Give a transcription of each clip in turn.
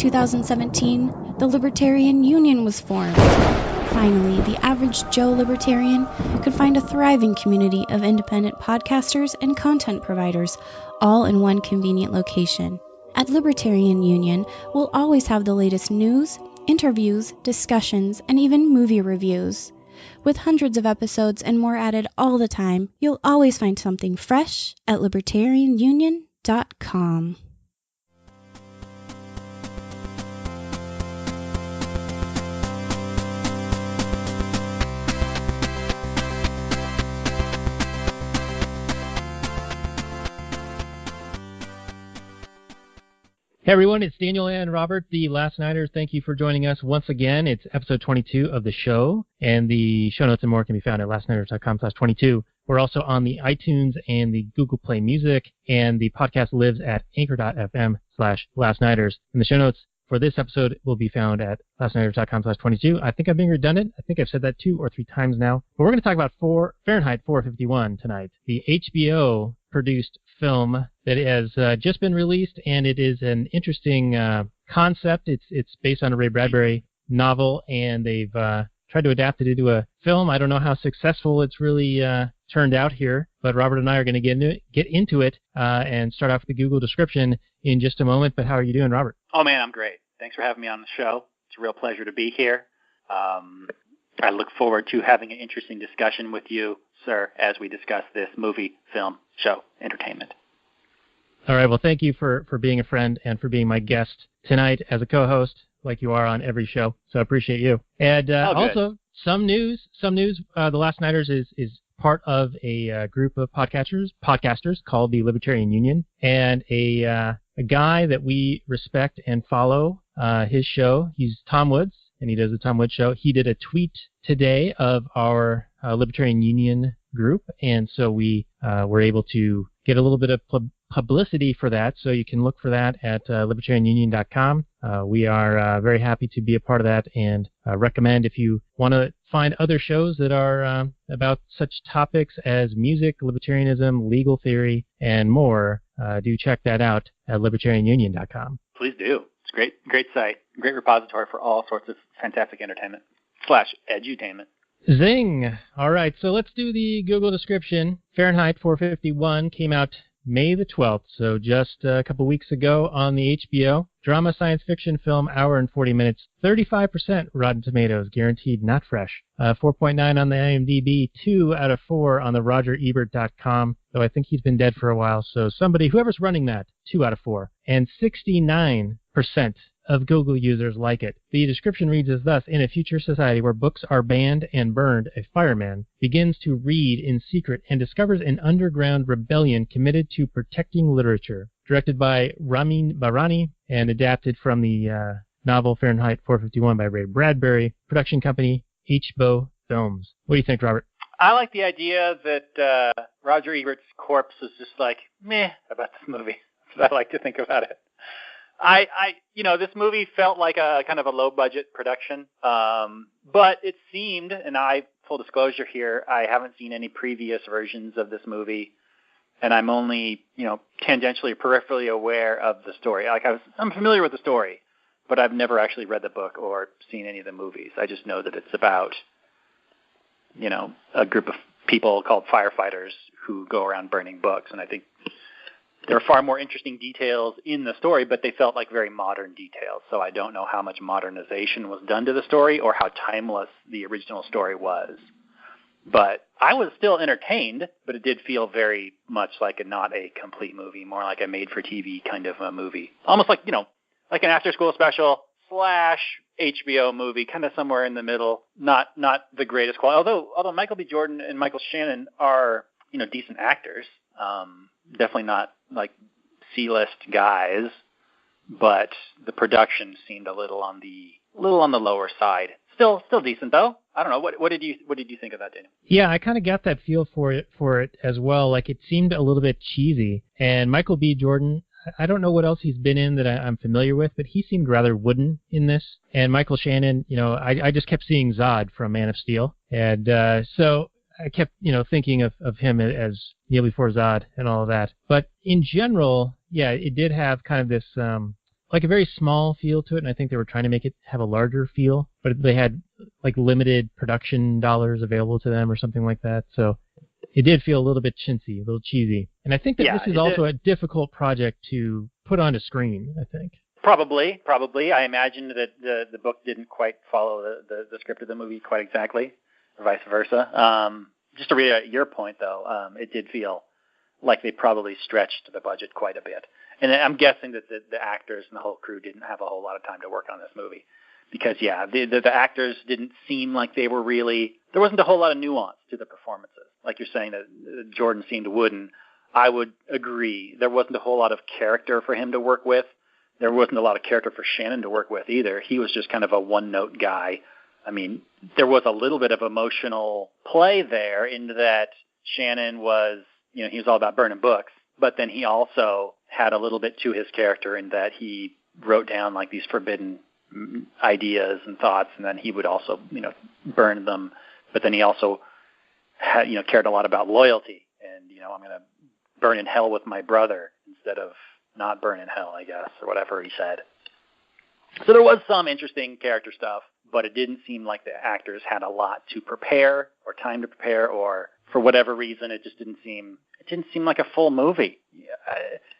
2017, the Libertarian Union was formed. Finally, the average Joe Libertarian could find a thriving community of independent podcasters and content providers, all in one convenient location. At Libertarian Union, we'll always have the latest news, interviews, discussions, and even movie reviews. With hundreds of episodes and more added all the time, you'll always find something fresh at libertarianunion.com. Hey everyone, it's Daniel and Robert, the Last Nighters. Thank you for joining us once again. It's episode 22 of the show, and the show notes and more can be found at lastnighters.com/22. We're also on the iTunes and the Google Play Music, and the podcast lives at anchor.fm/lastnighters. And the show notes for this episode will be found at lastnighters.com/22. I think I'm being redundant. I think I've said that 2 or 3 times now. But we're going to talk about Fahrenheit 451 tonight, the HBO produced film that has just been released, and it is an interesting concept. It's based on a Ray Bradbury novel, and they've tried to adapt it into a film. I don't know how successful it's really turned out here, but Robert and I are going to get into it and start off with the Google description in just a moment. But how are you doing, Robert? Oh, man, I'm great. Thanks for having me on the show. It's a real pleasure to be here. I look forward to having an interesting discussion with you, sir, as we discuss this movie, film, show, entertainment. All right. Well, thank you for being a friend and for being my guest tonight as a co-host, like you are on every show. So I appreciate you. And also some news. The Last Nighters is part of a group of podcasters called the Libertarian Union, and a guy that we respect and follow. His show. He's Tom Woods, and he does the Tom Woods Show. He did a tweet today of our Libertarian Union group, and so we were able to get a little bit of publicity for that, so you can look for that at libertarianunion.com. We are very happy to be a part of that, and recommend if you want to find other shows that are about such topics as music, libertarianism, legal theory, and more, do check that out at libertarianunion.com. Please do. It's a great site, great repository for all sorts of fantastic entertainment / edutainment. Zing! All right, so let's do the Google description. Fahrenheit 451 came out May the 12th, so just a couple weeks ago on the HBO. Drama science fiction film, hour and 40 minutes, 35% Rotten Tomatoes, guaranteed not fresh. 4.9 on the IMDb, 2 out of 4 on the RogerEbert.com, though I think he's been dead for a while, so whoever's running that, 2 out of 4. And 69% of Google users like it. The description reads as thus: in a future society where books are banned and burned, a fireman begins to read in secret and discovers an underground rebellion committed to protecting literature. Directed by Ramin Bahrani and adapted from the novel Fahrenheit 451 by Ray Bradbury. Production company HBO Films. What do you think, Robert? I like the idea that Roger Ebert's corpse is just like, meh, about this movie. That's what I like to think about it. This movie felt like a kind of a low-budget production, but it seemed, and full disclosure here, I haven't seen any previous versions of this movie, and I'm only, tangentially, peripherally aware of the story. I'm familiar with the story, but I've never actually read the book or seen any of the movies. I just know that it's about, a group of people called firefighters who go around burning books, and I think there are far more interesting details in the story, but they felt like very modern details. So I don't know how much modernization was done to the story or how timeless the original story was. But I was still entertained, but it did feel very much like not a complete movie, more like a made-for-TV kind of a movie. Almost like, like an after-school special / HBO movie, kind of somewhere in the middle. Not the greatest quality. Although Michael B. Jordan and Michael Shannon are, decent actors. Definitely not like C-list guys, but the production seemed a little on the lower side. Still decent though. I don't know. What did you think of that, Daniel? Yeah, I kind of got that feel for it as well. Like it seemed a little bit cheesy. And Michael B. Jordan, I don't know what else he's been in that I'm familiar with, but he seemed rather wooden in this. And Michael Shannon, I just kept seeing Zod from Man of Steel, and so I kept, thinking of him as Neil before Zod and all of that. But in general, yeah, it did have kind of this, like a very small feel to it, and I think they were trying to make it have a larger feel, but they had like limited production dollars available to them or something like that. So it did feel a little bit chintzy, a little cheesy. And I think that this is also a difficult project to put onto screen, I think. Probably. I imagine that the book didn't quite follow the script of the movie quite exactly, or vice versa. Just to reiterate your point, though, it did feel like they probably stretched the budget quite a bit. And I'm guessing that the actors and the whole crew didn't have a whole lot of time to work on this movie. Because, the actors didn't seem like they were really... There wasn't a whole lot of nuance to the performances. Like you're saying that Jordan seemed wooden. I would agree. There wasn't a whole lot of character for him to work with. There wasn't a lot of character for Shannon to work with either. He was just kind of a one-note guy. I mean, there was a little bit of emotional play there in that Shannon was, he was all about burning books, but then he also had a little bit to his character in that he wrote down like these forbidden ideas and thoughts, and then he would also, burn them. But then he also had, cared a lot about loyalty and, I'm going to burn in hell with my brother instead of not burn in hell, I guess, or whatever he said. So there was some interesting character stuff, but it didn't seem like the actors had a lot to prepare or time to prepare, or for whatever reason, it didn't seem like a full movie.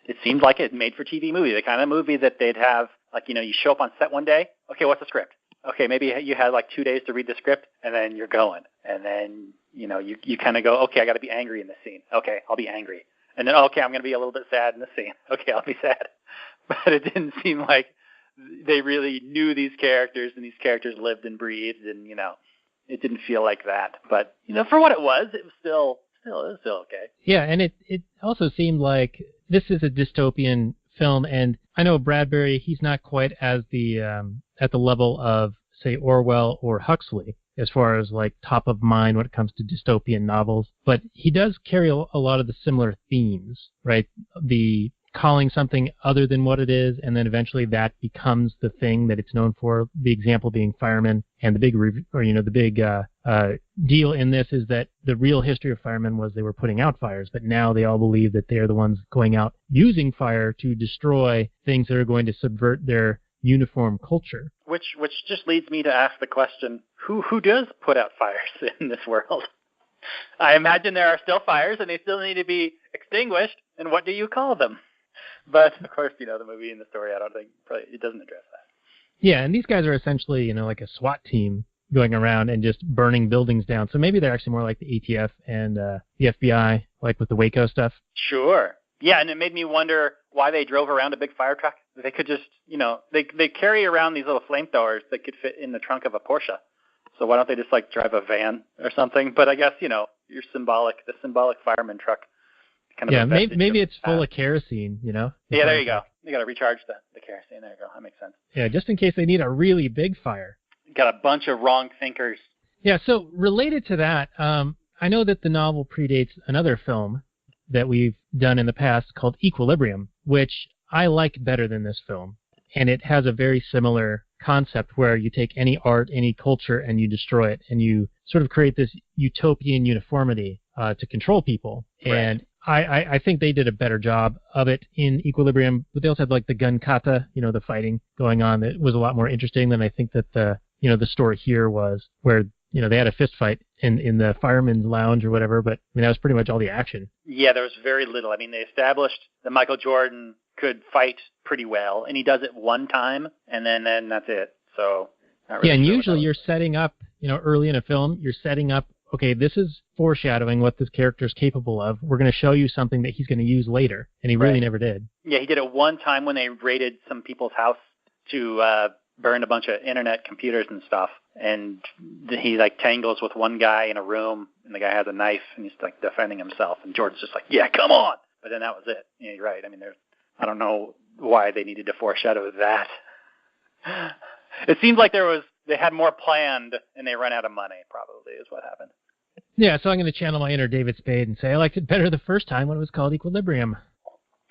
It seemed like a made-for-TV movie, the kind of movie that they'd have, like, you show up on set one day, okay, what's the script? Okay, maybe you had like 2 days to read the script, and then you're going. And then, you kind of go, okay, I got to be angry in this scene. Okay, I'll be angry. And then, okay, I'm going to be a little bit sad in this scene. Okay, I'll be sad. But it didn't seem like they really knew these characters, and these characters lived and breathed, and, it didn't feel like that. But, for what it was still okay. Yeah, and it also seemed like this is a dystopian film, and I know Bradbury, he's not quite as at the level of, say, Orwell or Huxley, as far as like top of mind when it comes to dystopian novels, but he does carry a lot of the similar themes, right? The calling something other than what it is, and then eventually that becomes the thing that it's known for. The example being firemen, and the big deal in this is that the real history of firemen was they were putting out fires, but now they all believe that they're the ones going out using fire to destroy things that are going to subvert their uniform culture. Which just leads me to ask the question, who does put out fires in this world? I imagine there are still fires, and they still need to be extinguished, and what do you call them? But, of course, the movie and the story, I don't think, probably, it doesn't address that. Yeah, and these guys are essentially, like a SWAT team going around and just burning buildings down. So maybe they're actually more like the ATF and the FBI, like with the Waco stuff. Sure. Yeah, and it made me wonder why they drove around a big fire truck. They could just, they carry around these little flamethrowers that could fit in the trunk of a Porsche. So why don't they just, like, drive a van or something? But I guess, the symbolic fireman truck. Kind of maybe it's full of kerosene, Yeah, there you go. You got to recharge the kerosene. There you go. That makes sense. Yeah, just in case they need a really big fire. Got a bunch of wrong thinkers. Yeah, so related to that, I know that the novel predates another film that we've done in the past called Equilibrium, which I like better than this film. And it has a very similar concept where you take any art, any culture, and you destroy it. And you sort of create this utopian uniformity to control people. Right. And I think they did a better job of it in Equilibrium, but they also had like the gun kata, the fighting going on. That was a lot more interesting than I think that the story here was, where, they had a fist fight in the fireman's lounge or whatever, but that was pretty much all the action. Yeah, there was very little. I mean, they established that Michael Jordan could fight pretty well, and he does it one time, and then that's it. So, not really. Yeah, and usually you're setting up, early in a film, you're setting up, okay, this is foreshadowing what this character is capable of. We're going to show you something that he's going to use later, and he really never did. Yeah, he did it one time when they raided some people's house to burn a bunch of internet computers and stuff, and he like tangles with one guy in a room, and the guy has a knife, and he's like defending himself, and Jordan's just like, yeah, come on! But then that was it. Yeah, you're right. I mean, I don't know why they needed to foreshadow that. It seems like they had more planned, and they ran out of money, probably, is what happened. Yeah, so I'm going to channel my inner David Spade and say I liked it better the first time when it was called Equilibrium.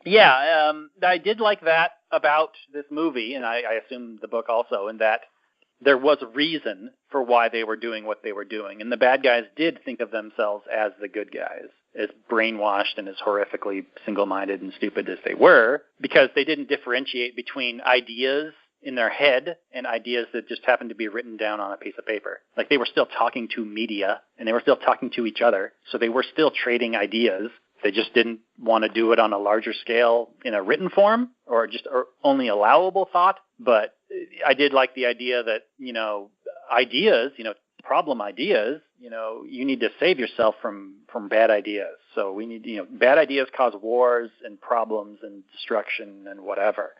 Yeah, I did like that about this movie, and I assume the book also, in that there was a reason for why they were doing what they were doing. And the bad guys did think of themselves as the good guys, as brainwashed and as horrifically single-minded and stupid as they were, because they didn't differentiate between ideas in their head and ideas that just happened to be written down on a piece of paper. Like, they were still talking to media, and they were still talking to each other, so they were still trading ideas. They just didn't want to do it on a larger scale in a written form or only allowable thought. But I did like the idea that, ideas, problem ideas, you need to save yourself from bad ideas. So we need, bad ideas cause wars and problems and destruction and whatever.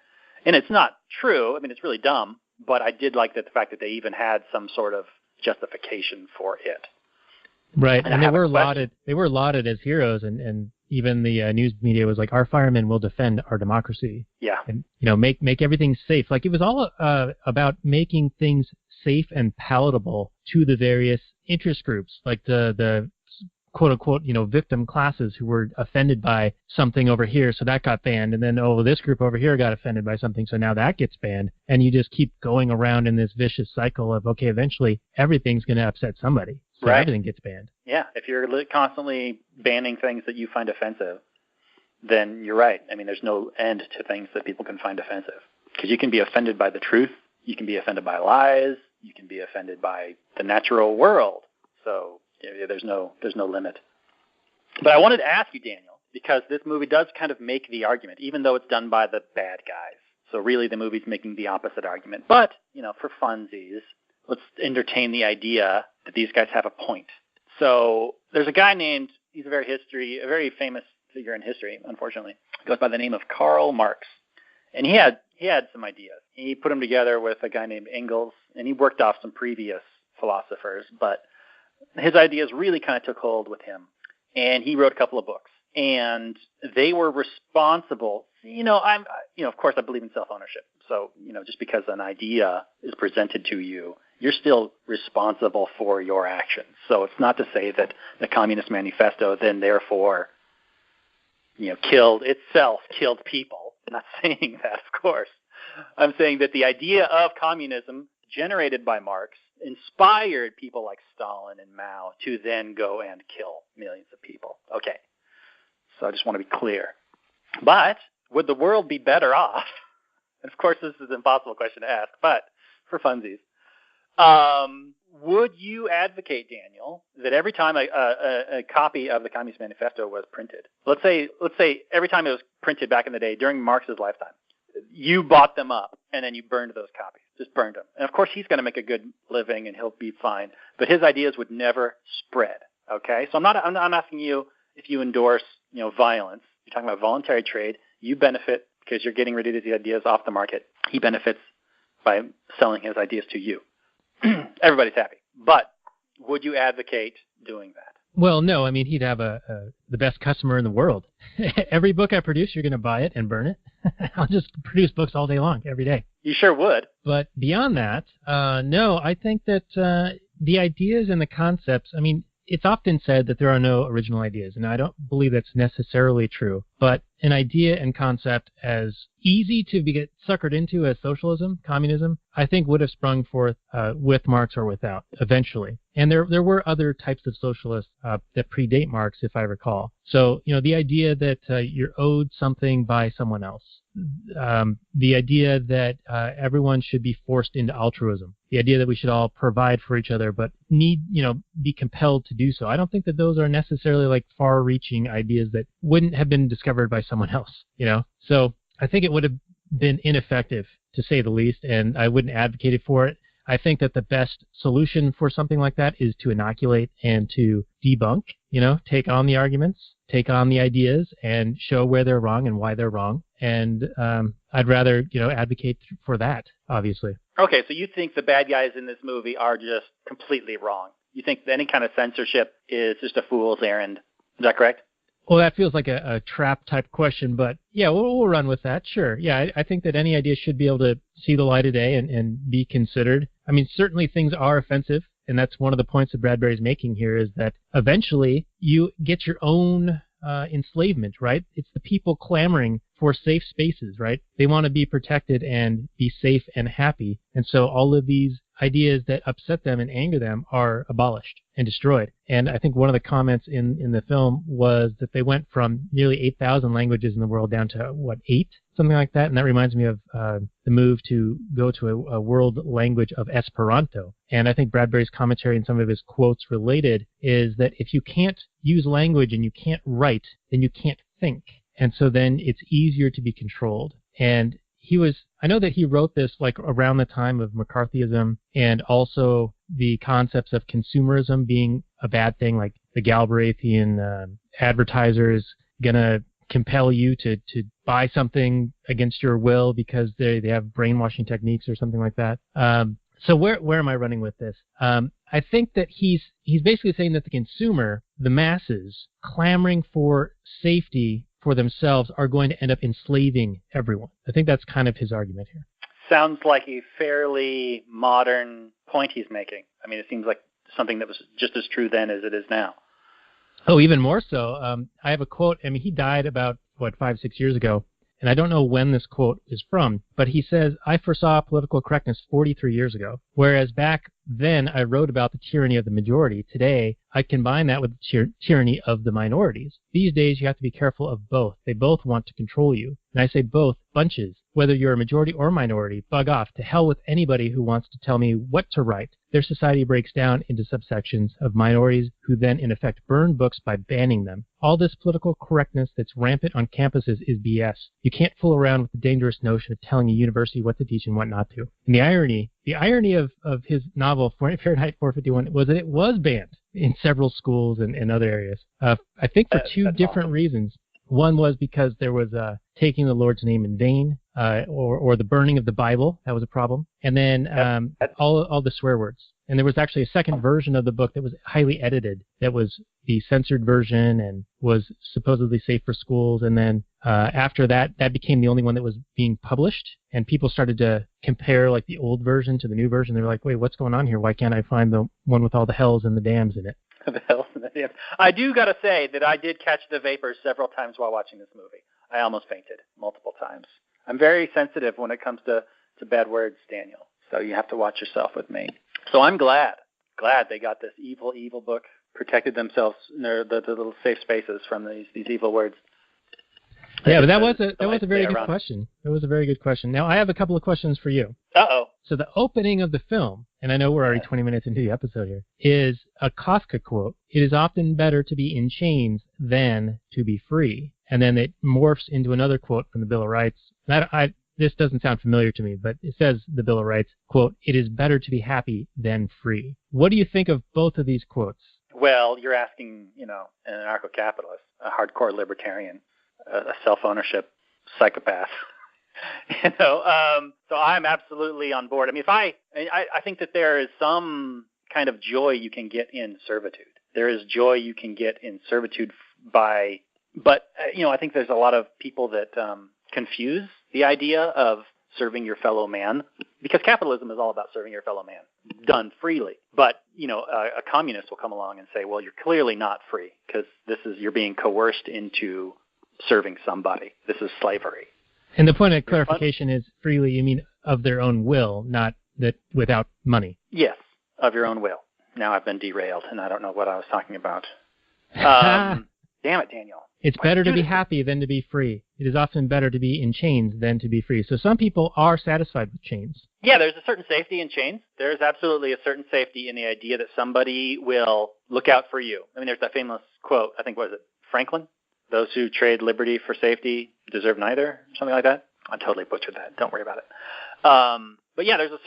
And it's not true. I mean, it's really dumb. But I did like the fact that they even had some sort of justification for it. Right, and they were lauded. They were lauded as heroes, and even the news media was like, "Our firemen will defend our democracy." Yeah, and make everything safe. Like, it was all about making things safe and palatable to the various interest groups, like the quote unquote victim classes who were offended by something over here, so that got banned, and then this group over here got offended by something, so now that gets banned, and you just keep going around in this vicious cycle of eventually everything's going to upset somebody. So right. Everything gets banned. Yeah, if you're constantly banning things that you find offensive, then you're right. I mean, there's no end to things that people can find offensive. Because you can be offended by the truth, you can be offended by lies, you can be offended by the natural world. So there's no limit. But I wanted to ask you, Daniel, because this movie does kind of make the argument, even though it's done by the bad guys. So really the movie's making the opposite argument. But, for funsies, let's entertain the idea that these guys have a point. So there's a guy named, he's a very famous figure in history, unfortunately. He goes by the name of Karl Marx. And he had some ideas. He put them together with a guy named Engels, and he worked off some previous philosophers, but his ideas really kind of took hold with him. And he wrote a couple of books. And they were responsible. Of course I believe in self-ownership. So, just because an idea is presented to you, you're still responsible for your actions. So it's not to say that the Communist Manifesto then therefore, killed people. I'm not saying that, of course. I'm saying that the idea of communism generated by Marx inspired people like Stalin and Mao to then go and kill millions of people. Okay. So I just want to be clear. But would the world be better off? And of course, this is an impossible question to ask, but for funsies, would you advocate, Daniel, that every time a copy of the Communist Manifesto was printed, let's say every time it was printed back in the day during Marx's lifetime, you bought them up and then you burned those copies, just burned them. And of course, he's going to make a good living and he'll be fine, but his ideas would never spread. Okay, so I'm not asking you if you endorse violence. You're talking about voluntary trade. You benefit because you're getting rid of these ideas off the market. He benefits by selling his ideas to you. Everybody's happy. But would you advocate doing that? Well, no. I mean, he'd have the best customer in the world. Every book I produce, you're going to buy it and burn it. I'll just produce books all day long, every day. You sure would. But beyond that, no, I think that the ideas and the concepts, I mean, it's often said that there are no original ideas, and I don't believe that's necessarily true. But an idea and concept as easy to get suckered into as socialism, communism, I think would have sprung forth with Marx or without, eventually. And there were other types of socialists that predate Marx, if I recall. So, the idea that you're owed something by someone else. The idea that everyone should be forced into altruism. The idea that we should all provide for each other, but be compelled to do so. I don't think that those are necessarily like far-reaching ideas that wouldn't have been discovered by someone else, So I think it would have been ineffective, to say the least, and I wouldn't advocate it for it. I think that the best solution for something like that is to inoculate and to debunk, take on the arguments, take on the ideas, and show where they're wrong and why they're wrong. And I'd rather, advocate for that, obviously. Okay, so you think the bad guys in this movie are just completely wrong. You think that any kind of censorship is just a fool's errand. Is that correct? Well, that feels like a trap-type question, but yeah, we'll run with that, sure. Yeah, I think that any idea should be able to see the light of day and be considered. I mean, certainly things are offensive, and that's one of the points that Bradbury's making here, is that eventually you get your own enslavement, right? It's the people clamoring for safe spaces, right? They want to be protected and be safe and happy, and so all of these ideas that upset them and anger them are abolished and destroyed. And I think one of the comments in the film was that they went from nearly 8,000 languages in the world down to, 8? Something like that. And that reminds me of the move to go to a world language of Esperanto. And I think Bradbury's commentary and some of his quotes related is that if you can't use language and you can't write, then you can't think. And so then it's easier to be controlled. And I know that he wrote this like around the time of McCarthyism and also the concepts of consumerism being a bad thing, like the Galbraithian advertisers gonna compel you to buy something against your will because they have brainwashing techniques or something like that. So where am I running with this? I think that he's basically saying that the consumer, the masses, clamoring for safety for themselves are going to end up enslaving everyone. I think that's kind of his argument here. Sounds like a fairly modern point he's making. I mean, it seems like something that was just as true then as it is now. Oh, even more so. I have a quote. I mean, he died about, 5-6 years ago, and I don't know when this quote is from, but he says, I foresaw political correctness 43 years ago, whereas back then I wrote about the tyranny of the majority. Today, I combine that with the tyranny of the minorities. These days, you have to be careful of both. They both want to control you. And I say both, bunches. Whether you're a majority or minority, bug off. To hell with anybody who wants to tell me what to write. Their society breaks down into subsections of minorities who then, in effect, burn books by banning them. All this political correctness that's rampant on campuses is BS. You can't fool around with the dangerous notion of telling a university what to teach and what not to. And the irony of his novel, Fahrenheit 451, was that it was banned in several schools and other areas. I think for two different reasons. One was because there was taking the Lord's name in vain, or the burning of the Bible. That was a problem. And then all the swear words. And there was actually a second version of the book that was highly edited, that was the censored version and was supposedly safe for schools. And then after that became the only one that was being published. And people started to compare like the old version to the new version. They were like, wait, what's going on here? Why can't I find the one with all the hells and the dams in it? The hells and the dams. I do got to say that I did catch the vapors several times while watching this movie. I almost fainted multiple times. I'm very sensitive when it comes to bad words, Daniel. So you have to watch yourself with me. So I'm glad they got this evil book, protected themselves in the little safe spaces from these evil words. Yeah, but that was a very good question. It was a very good question. Now I have a couple of questions for you. Uh-oh. So the opening of the film, and I know we're already 20 minutes into the episode here, is a Kafka quote. It is often better to be in chains than to be free. And then it morphs into another quote from the Bill of Rights. This doesn't sound familiar to me, but it says the Bill of Rights, quote, it is better to be happy than free. What do you think of both of these quotes? Well, you're asking, an anarcho-capitalist, a hardcore libertarian, a self-ownership psychopath. So I'm absolutely on board. I mean, I think that there is some kind of joy you can get in servitude. There is joy you can get in servitude but I think there's a lot of people that confuse the idea of serving your fellow man, because capitalism is all about serving your fellow man, done freely. But, a communist will come along and say, well, you're clearly not free because you're being coerced into serving somebody. This is slavery. And the point of clarification is freely, you mean of their own will, not that without money. Yes, of your own will. Now I've been derailed, and I don't know what I was talking about. Damn it, Daniel. It's better to be happy than to be free. It is often better to be in chains than to be free. So some people are satisfied with chains. Yeah, there's a certain safety in chains. There's absolutely a certain safety in the idea that somebody will look out for you. I mean, there's that famous quote, I think, Franklin? Those who trade liberty for safety deserve neither, something like that. I totally butchered that. Don't worry about it. But yeah, there's a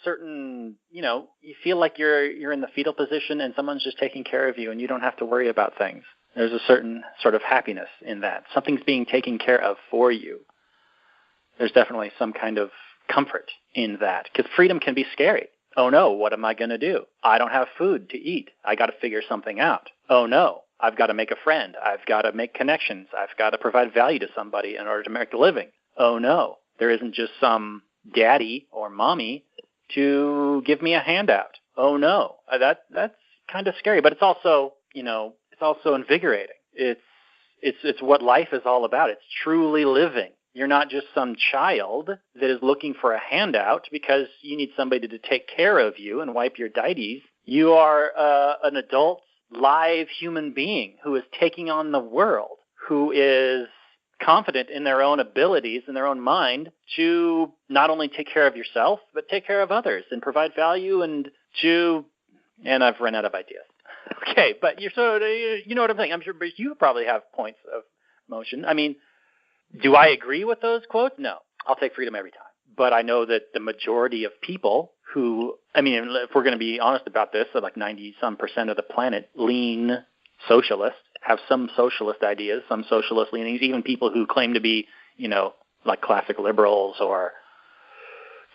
certain, you feel like you're in the fetal position and someone's just taking care of you and you don't have to worry about things. There's a certain sort of happiness in that. Something's being taken care of for you. There's definitely some kind of comfort in that, because freedom can be scary. Oh no, what am I going to do? I don't have food to eat. I got to figure something out. Oh no, I've got to make a friend. I've got to make connections. I've got to provide value to somebody in order to make a living. Oh no, there isn't just some daddy or mommy to give me a handout. Oh no, that's kind of scary, but it's also, it's also invigorating. It's what life is all about. It's truly living. You're not just some child that is looking for a handout because you need somebody to take care of you and wipe your dites. You are an adult, live human being who is taking on the world, who is confident in their own abilities and their own mind to not only take care of yourself, but take care of others and provide value and I've run out of ideas. Okay, but you know what I'm saying. I'm sure but you probably have points of motion. I mean, do I agree with those quotes? No. I'll take freedom every time. But I know that the majority of people who, if we're going to be honest about this, so like 90-some% of the planet lean socialist, have some socialist ideas, some socialist leanings, even people who claim to be, like classic liberals or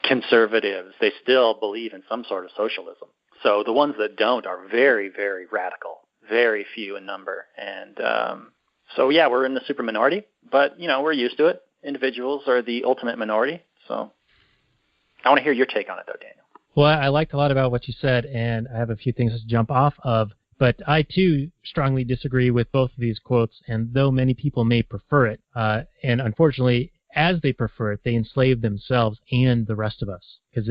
conservatives, they still believe in some sort of socialism. So the ones that don't are very, very radical, very few in number. And we're in the super minority, but, we're used to it. Individuals are the ultimate minority. So I want to hear your take on it, though, Daniel. Well, I liked a lot about what you said, and I have a few things to jump off of. But I, too, strongly disagree with both of these quotes, and though many people may prefer it, and unfortunately, as they prefer it, they enslave themselves and the rest of us. Because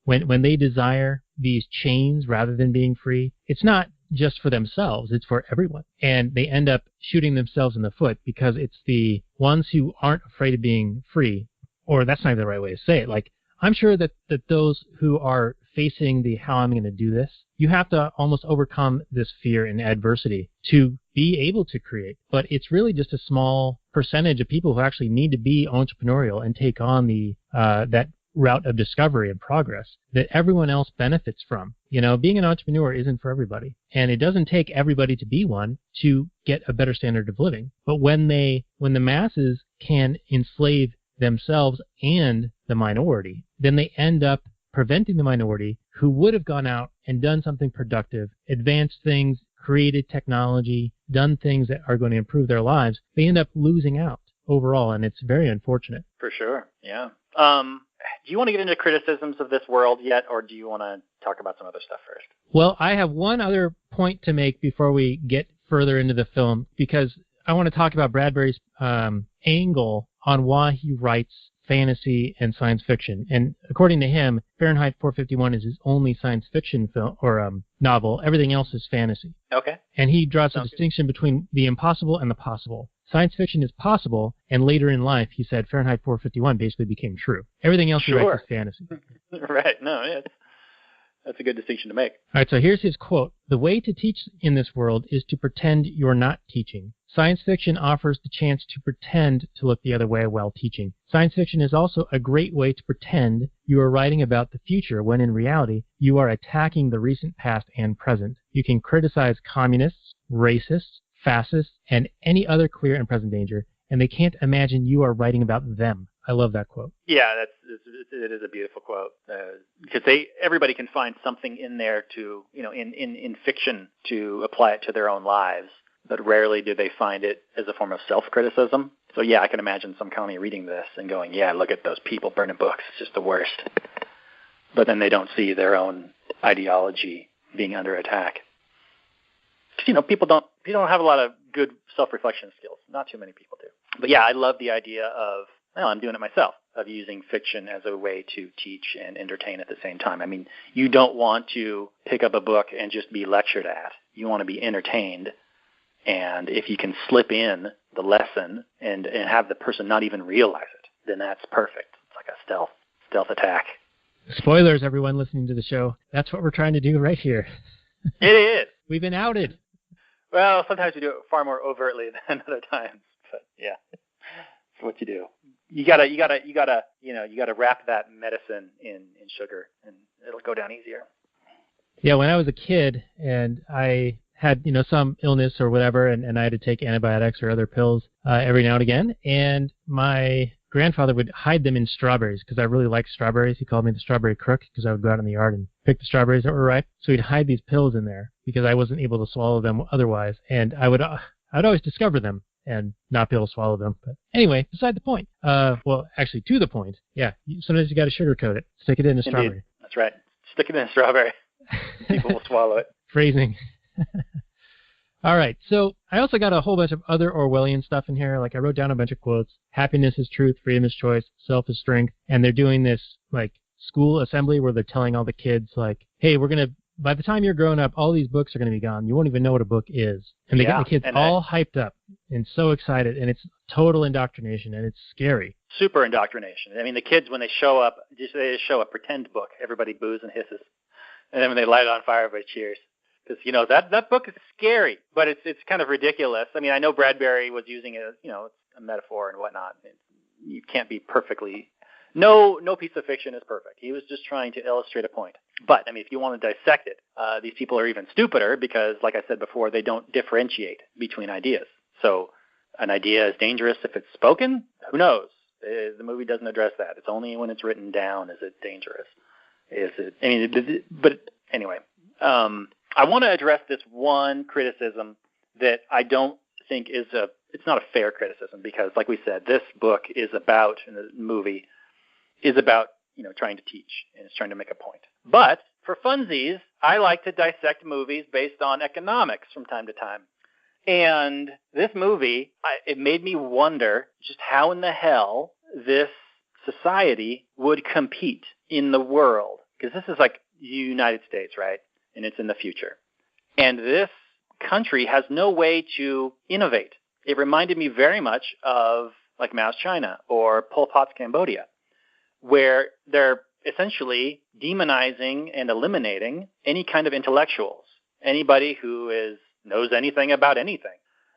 when they desire these chains rather than being free, it's not just for themselves, it's for everyone. And they end up shooting themselves in the foot because it's the ones who aren't afraid of being free, or that's not even the right way to say it. Like, I'm sure that those who are facing the how I'm going to do this, you have to almost overcome this fear and adversity to be able to create. But it's really just a small percentage of people who actually need to be entrepreneurial and take on the that route of discovery and progress that everyone else benefits from. Being an entrepreneur isn't for everybody. And it doesn't take everybody to be one to get a better standard of living. But when the masses can enslave themselves and the minority, then they end up preventing the minority who would have gone out and done something productive, advanced things, created technology, done things that are going to improve their lives. They end up losing out overall, and it's very unfortunate. For sure, yeah. Do you want to get into criticisms of this world yet, or do you want to talk about some other stuff first? Well, I have one other point to make before we get further into the film, because I want to talk about Bradbury's angle on why he writes fantasy and science fiction. And according to him, Fahrenheit 451 is his only science fiction film or novel. Everything else is fantasy. Okay. And he draws a distinction between the impossible and the possible. Science fiction is possible, and later in life, he said Fahrenheit 451 basically became true. Everything else he writes is fantasy. Right. No, yeah. That's a good distinction to make. All right, so here's his quote. "The way to teach in this world is to pretend you're not teaching. Science fiction offers the chance to pretend to look the other way while teaching. Science fiction is also a great way to pretend you are writing about the future when in reality you are attacking the recent past and present. You can criticize communists, racists, fascists, and any other clear and present danger, and they can't imagine you are writing about them." I love that quote. Yeah, it is a beautiful quote because everybody can find something in there to in fiction to apply it to their own lives, but rarely do they find it as a form of self-criticism. So yeah, I can imagine some county reading this and going, "Yeah, look at those people burning books; it's just the worst." But then they don't see their own ideology being under attack. Because people don't have a lot of good self-reflection skills. Not too many people do. But yeah, I love the idea of, I'm doing it myself, of using fiction as a way to teach and entertain at the same time. I mean, you don't want to pick up a book and just be lectured at. You want to be entertained, and if you can slip in the lesson and have the person not even realize it, then that's perfect. It's like a stealth attack. Spoilers, everyone listening to the show. That's what we're trying to do right here. It is. We've been outed. Well, sometimes we do it far more overtly than other times, but yeah, it's what you do. You gotta wrap that medicine in sugar, and it'll go down easier. Yeah, when I was a kid and I had some illness or whatever, and I had to take antibiotics or other pills every now and again, and my grandfather would hide them in strawberries because I really liked strawberries. He called me the strawberry crook because I would go out in the yard and pick the strawberries that were ripe. So he'd hide these pills in there because I wasn't able to swallow them otherwise, and I'd always discover them and not be able to swallow them. But anyway, beside the point. Well, actually, to the point. Yeah, sometimes you got to sugarcoat it. Stick it in a strawberry. That's right. Stick it in a strawberry. People will swallow it. Phrasing. All right. So I also got a whole bunch of other Orwellian stuff in here. Like I wrote down a bunch of quotes. Happiness is truth, freedom is choice, self is strength. And they're doing this like school assembly where they're telling all the kids like, hey, by the time you're grown up, all these books are going to be gone. You won't even know what a book is. And they get the kids all hyped up and so excited. And it's total indoctrination and it's scary. Super indoctrination. I mean, the kids, when they show up, they just show a pretend book. Everybody boos and hisses. And then when they light it on fire, everybody cheers. Because, that book is scary, but it's kind of ridiculous. I mean, I know Bradbury was using it's a metaphor and whatnot. You can't be perfectly... No piece of fiction is perfect. He was just trying to illustrate a point. But, I mean, if you want to dissect it, these people are even stupider because, like I said before, they don't differentiate between ideas. So an idea is dangerous if it's spoken? Who knows? The movie doesn't address that. It's only when it's written down is it dangerous. But anyway... I want to address this one criticism that I don't think it's not a fair criticism because, like we said, this book is about, and the movie is about, trying to teach and it's trying to make a point. But for funsies, I like to dissect movies based on economics from time to time. And this movie, it made me wonder just how in the hell this society would compete in the world. Because this is like the United States, right? And it's in the future. And this country has no way to innovate. It reminded me very much of like Mao's China or Pol Pot's Cambodia, where they're essentially demonizing and eliminating any kind of intellectuals, anybody who knows anything about anything.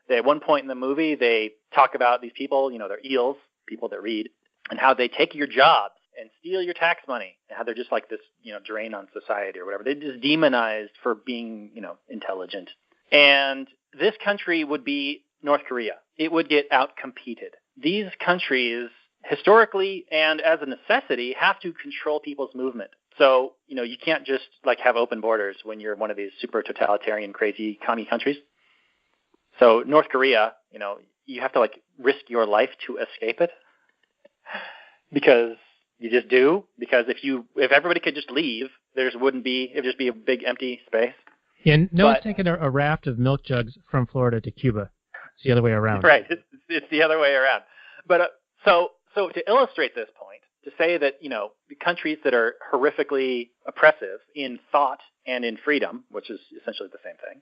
At one point in the movie, they talk about these people, they're eels, people that read, and how they take your jobs and steal your tax money, and how they're just like this, drain on society or whatever. They're just demonized for being, intelligent. And this country would be North Korea. It would get out-competed. These countries, historically and as a necessity, have to control people's movement. So, you can't just like have open borders when you're one of these super totalitarian, crazy commie countries. So North Korea, you have to like risk your life to escape it because you just do, because if everybody could just leave, it'd just be a big empty space. Yeah, no one's taking a raft of milk jugs from Florida to Cuba. It's the other way around. Right, it's the other way around. But so to illustrate this point, to say that the countries that are horrifically oppressive in thought and in freedom, which is essentially the same thing,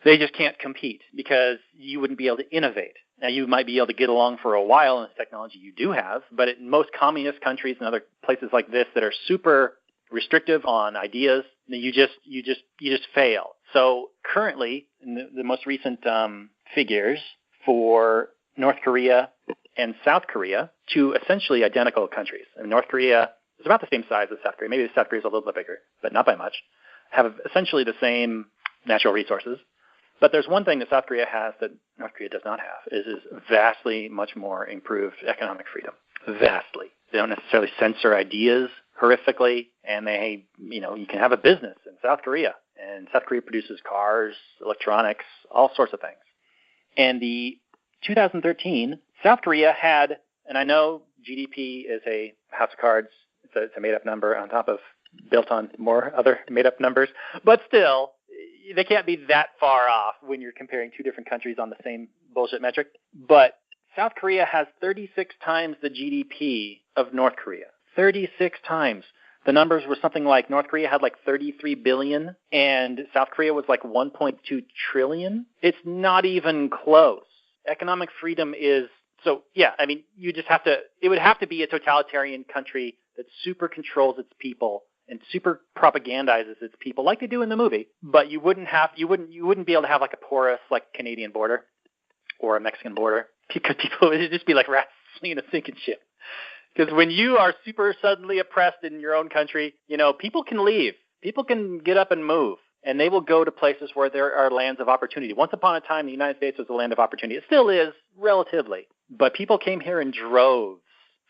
they just can't compete because you wouldn't be able to innovate. Now, you might be able to get along for a while in the technology you do have, but in most communist countries and other places like this that are super restrictive on ideas, you just fail. So currently, in the most recent figures for North Korea and South Korea, two essentially identical countries. And North Korea is about the same size as South Korea. Maybe South Korea is a little bit bigger, but not by much. Have essentially the same natural resources. But there's one thing that South Korea has that North Korea does not have, is vastly much more improved economic freedom. Vastly. They don't necessarily censor ideas horrifically, and you can have a business in South Korea. And South Korea produces cars, electronics, all sorts of things. And the 2013, South Korea had, and I know GDP is a house of cards, it's a made-up number on top of, built on more other made-up numbers, but still, they can't be that far off when you're comparing two different countries on the same bullshit metric. But South Korea has 36 times the GDP of North Korea. 36 times. The numbers were something like North Korea had like 33 billion and South Korea was like 1.2 trillion. It's not even close. Economic freedom is, so yeah, I mean, it would have to be a totalitarian country that super controls its people and super propagandizes its people like they do in the movie, but you wouldn't be able to have like a porous like Canadian border or a Mexican border because people would just be like rats in a sinking ship. Because when you are super suddenly oppressed in your own country, people can leave. People can get up and move, and they will go to places where there are lands of opportunity. Once upon a time, the United States was a land of opportunity. It still is, relatively. But people came here in droves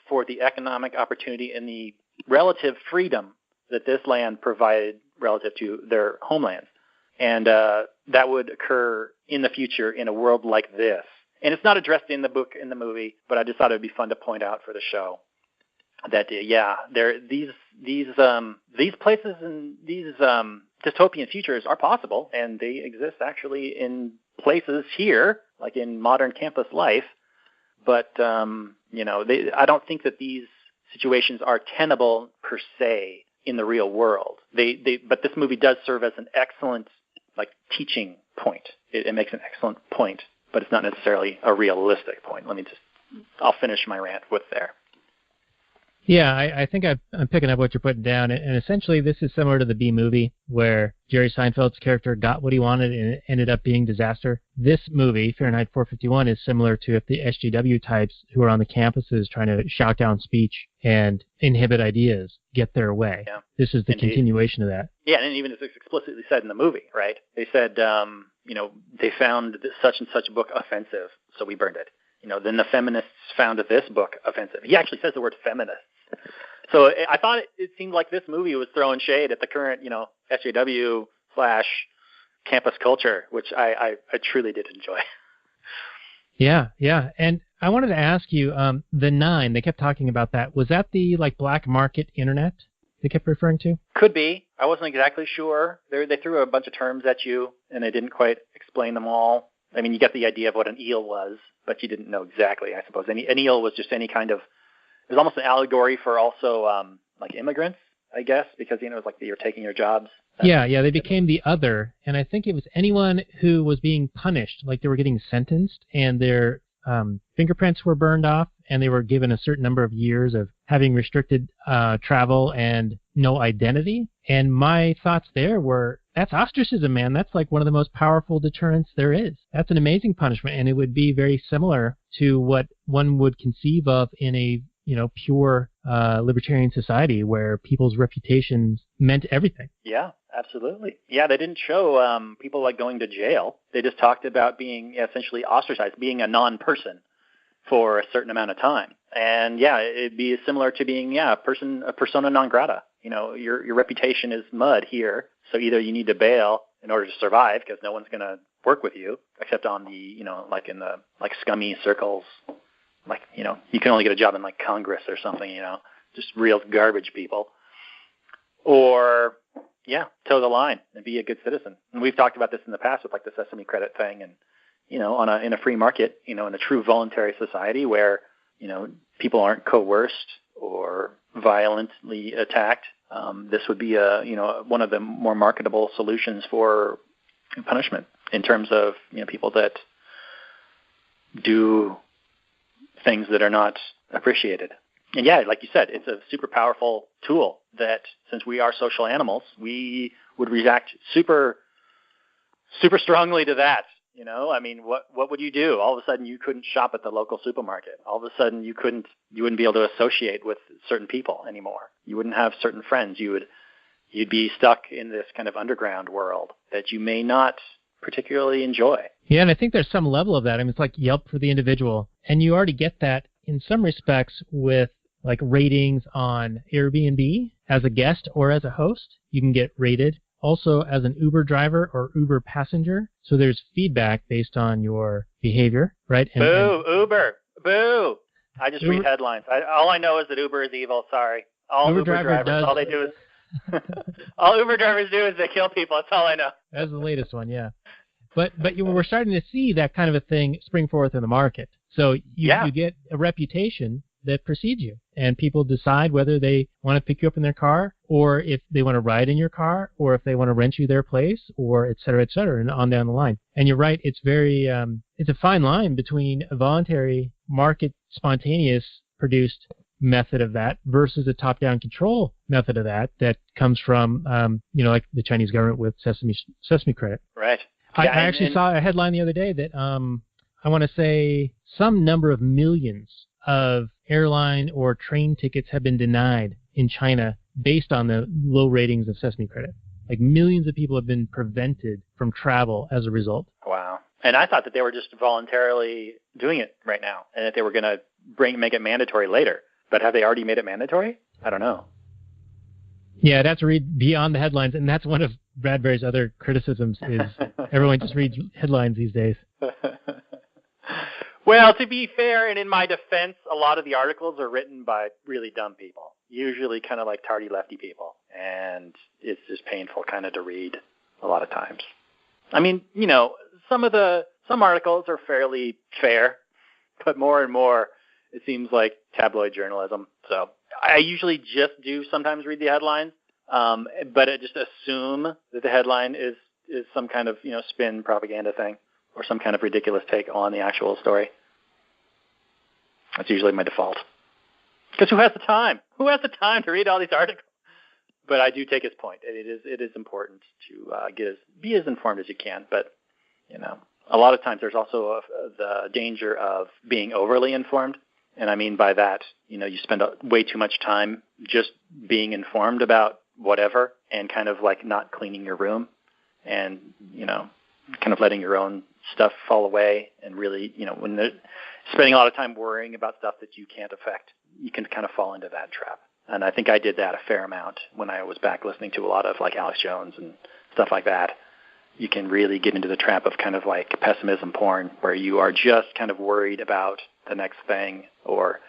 for the economic opportunity and the relative freedom that this land provided relative to their homelands. And that would occur in the future in a world like this. And it's not addressed in the book, in the movie, but I just thought it would be fun to point out for the show that, these places and these dystopian futures are possible, and they exist actually in places here, like in modern campus life. But, I don't think that these situations are tenable per se in the real world. But this movie does serve as an excellent, teaching point. It makes an excellent point, but it's not necessarily a realistic point. I'll finish my rant with there. Yeah, I think I'm picking up what you're putting down, and essentially this is similar to the B movie where Jerry Seinfeld's character got what he wanted and it ended up being disaster. This movie, Fahrenheit 451, is similar to if the SJW types who are on the campuses trying to shout down speech and inhibit ideas get their way. Yeah. This is the continuation of that. Yeah, and even as it's explicitly said in the movie, right? They said, they found such and such book offensive, so we burned it. Then the feminists found this book offensive. He actually says the word feminists. So I thought it seemed like this movie was throwing shade at the current, SJW / campus culture, which I truly did enjoy. Yeah. And I wanted to ask you, the 9, they kept talking about that. Was that the black market internet they kept referring to? Could be. I wasn't exactly sure. They threw a bunch of terms at you, and they didn't quite explain them all. I mean, you get the idea of what an eel was, but you didn't know exactly, I suppose. An eel was just any kind of, it was almost an allegory for also immigrants, I guess, because, it was like you're taking your jobs. Yeah, they became the other, and I think it was anyone who was being punished, like they were getting sentenced, and their fingerprints were burned off, and they were given a certain number of years of having restricted travel and no identity. And my thoughts there were, that's ostracism, man. That's one of the most powerful deterrents there is. That's an amazing punishment, and it would be very similar to what one would conceive of in a pure libertarian society where people's reputations meant everything. Yeah, absolutely. Yeah, they didn't show people going to jail. They just talked about being essentially ostracized, being a non-person for a certain amount of time. And yeah, it'd be similar to being a persona non grata. Your reputation is mud here, so either you need to bail in order to survive because no one's going to work with you except on the in the scummy circles. You can only get a job in Congress or something, just real garbage people. Or, toe the line and be a good citizen. And we've talked about this in the past with the Sesame credit thing and, in a free market, in a true voluntary society where, people aren't coerced or violently attacked. This would be one of the more marketable solutions for punishment in terms of, people that do things that are not appreciated. And yeah, like you said, it's a super powerful tool that, since we are social animals, we would react super, super strongly to that. I mean, what would you do? All of a sudden, you couldn't shop at the local supermarket. All of a sudden, you wouldn't be able to associate with certain people anymore. You wouldn't have certain friends. You'd be stuck in this kind of underground world that you may not particularly enjoy. Yeah, and I think there's some level of that. I mean, it's like Yelp for the individual. And you already get that in some respects with ratings on Airbnb as a guest or as a host. You can get rated. Also as an Uber driver or Uber passenger. So there's feedback based on your behavior, right? Boo, Uber. Boo. I just read headlines. All I know is that Uber is evil. Sorry. All Uber drivers, all they do is... all Uber drivers do is they kill people. That's all I know. That's the latest one, yeah. But we're starting to see that kind of a thing spring forth in the market. So you get a reputation that precedes you, and people decide whether they want to pick you up in their car, or if they want to ride in your car, or if they want to rent you their place, or et cetera, and on down the line. And you're right, it's very it's a fine line between a voluntary, market, spontaneous produced method of that versus a top-down control method of that comes from like the Chinese government with Sesame credit. Right. I actually saw a headline the other day that I want to say some number of millions of airline or train tickets have been denied in China based on the low ratings of Sesame credit. Millions of people have been prevented from travel as a result. Wow. And I thought that they were just voluntarily doing it right now, and that they were going to make it mandatory later. But have they already made it mandatory? I don't know. Yeah, I'd have to read beyond the headlines, and that's one of Bradbury's other criticisms is everyone just reads headlines these days. Well, to be fair, and in my defense, a lot of the articles are written by really dumb people, usually kind of like tardy lefty people. and it's just painful kind of to read a lot of times. I mean, some articles are fairly fair, but more and more it seems like tabloid journalism. So I usually just do sometimes read the headlines, but I just assume that the headline is some kind of spin propaganda thing or some kind of ridiculous take on the actual story. That's usually my default. Because who has the time? Who has the time to read all these articles? But I do take his point. It is important to be as informed as you can. But a lot of times there's also the danger of being overly informed. And I mean by that, you spend way too much time just being informed about whatever and kind of like not cleaning your room and, kind of letting your own stuff fall away. And really, when they're spending a lot of time worrying about stuff that you can't affect, you can kind of fall into that trap. And I think I did that a fair amount when I was back listening to a lot of like Alex Jones and stuff like that. You can really get into the trap of kind of like pessimism porn where you are just kind of worried about the next thing or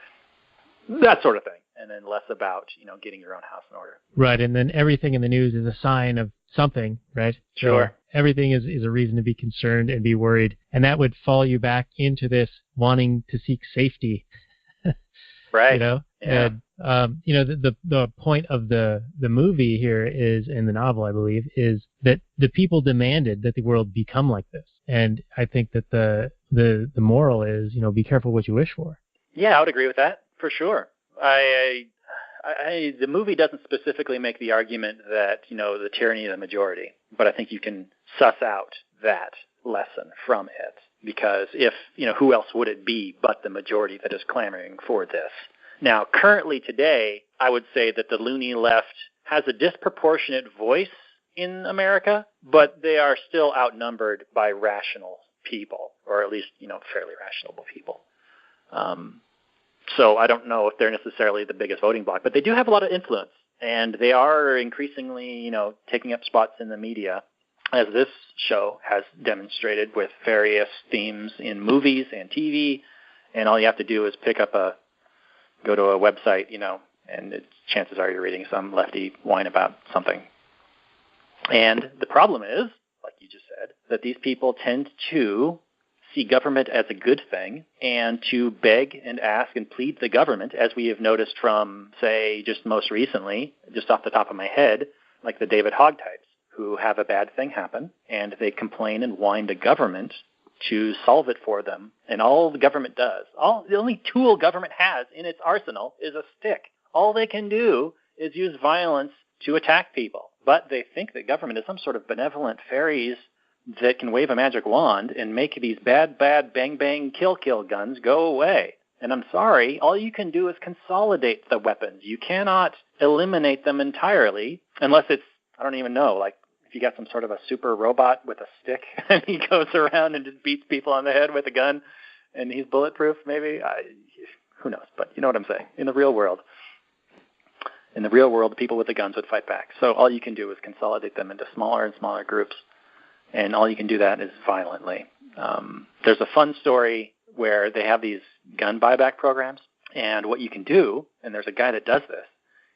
that sort of thing, and then less about, getting your own house in order. Right, and then everything in the news is a sign of something, right? Sure. So everything is a reason to be concerned and be worried, and that would fall you back into this wanting to seek safety. Right. Yeah. And, the point of the movie here is, in the novel, I believe, is that the people demanded that the world become like this. And I think that the moral is, be careful what you wish for. Yeah, I would agree with that, for sure. The movie doesn't specifically make the argument that, the tyranny of the majority, but I think you can suss out that lesson from it. Because if, who else would it be but the majority that is clamoring for this? Now, currently today, I would say that the loony left has a disproportionate voice in America, but they are still outnumbered by rational people, or at least, fairly rational people. So I don't know if they're necessarily the biggest voting bloc, but they do have a lot of influence, and they are increasingly, taking up spots in the media, as this show has demonstrated with various themes in movies and TV, and all you have to do is go to a website, and chances are you're reading some lefty whine about something. And the problem is, like you just said, that these people tend to see government as a good thing and to beg and ask and plead the government, as we have noticed from, say, just most recently, just off the top of my head, like the David Hogg types, who have a bad thing happen, and they complain and whine to government to solve it for them. And all the government does, the only tool government has in its arsenal is a stick. All they can do is use violence to attack people. But they think that government is some sort of benevolent fairies that can wave a magic wand and make these bad, bang, bang, kill guns go away. And I'm sorry, all you can do is consolidate the weapons. You cannot eliminate them entirely unless it's, I don't even know, like if you got some sort of a super robot with a stick and he goes around and just beats people on the head with a gun and he's bulletproof, maybe. Who knows? But you know what I'm saying. In the real world, the people with the guns would fight back. So all you can do is consolidate them into smaller and smaller groups. And all you can do that is violently. There's a fun story where they have these gun buyback programs. And what you can do, and there's a guy that does this,